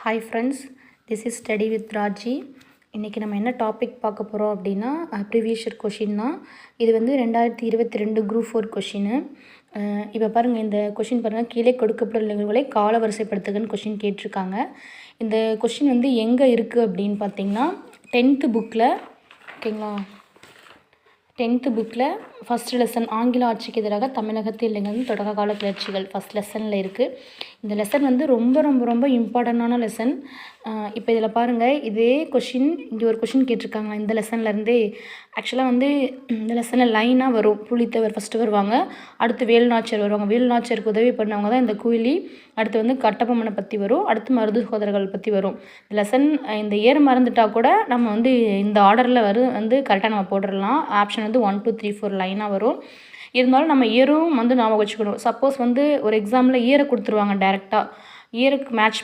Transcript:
Hi friends, this is study with Raji. இன்றைக்கி நம்ம என்ன டாபிக் பார்க்க போகிறோம் அப்படின்னா ப்ரீவியஸ் இயர் கொஷின் தான். இது வந்து 2022 குரூப் 4 கொஷின்னு. இப்போ பாருங்கள், இந்த கொஷின் பாருங்கள். கீழே கொடுக்கப்பட்ட நிகழ்வுகளை கால வரிசைப்படுத்துகன்னு கொஷின் கேட்டிருக்காங்க. இந்த கொஷின் வந்து எங்கே இருக்குது அப்படின்னு பார்த்தீங்கன்னா 10th புக்கில், ஓகேங்களா, 10th புக்கில் ஃபஸ்ட் லெசன் ஆங்கில ஆட்சிக்கு எதிராக தமிழகத்தில் நிகழ்ந்த தொடக்க கால கிளர்ச்சிகள் ஃபஸ்ட் லெசனில் இருக்குது. இந்த லெசன் வந்து ரொம்ப ரொம்ப ரொம்ப இம்பார்ட்டண்டான லெசன். இப்போ இதில் பாருங்கள், இதே கொஷின் இங்கே ஒரு கொஷின் கேட்டிருக்காங்க இந்த லெசன்லேருந்தே. ஆக்சுவலாக வந்து இந்த லெசனில் லைனாக வரும். புலித்தேவர் ஃபஸ்ட்டு வருவாங்க, அடுத்து வேலுநாச்சியார் வருவாங்க. வேலுநாச்சியாருக்கு உதவி பண்ணவங்க தான் இந்த குயிலி. அடுத்து வந்து கட்டபொம்மனை பற்றி வரும், அடுத்து மருது சகோதரர்கள் பற்றி வரும். இந்த லெசன் இந்த இயர் மறந்துட்டால் கூட நம்ம வந்து இந்த ஆர்டரில் வந்து கரெக்டாக நம்ம போட்டுடலாம். ஆப்ஷன் வந்து 1 2 3 4 லைனாக வரும். இருந்தாலும் நம்ம இயரும் வந்து ஞாபகம் வச்சுக்கணும். சப்போஸ் வந்து ஒரு எக்ஸாமில் இயரை கொடுத்துருவாங்க, டேரெக்டாக இயருக்கு மேட்ச்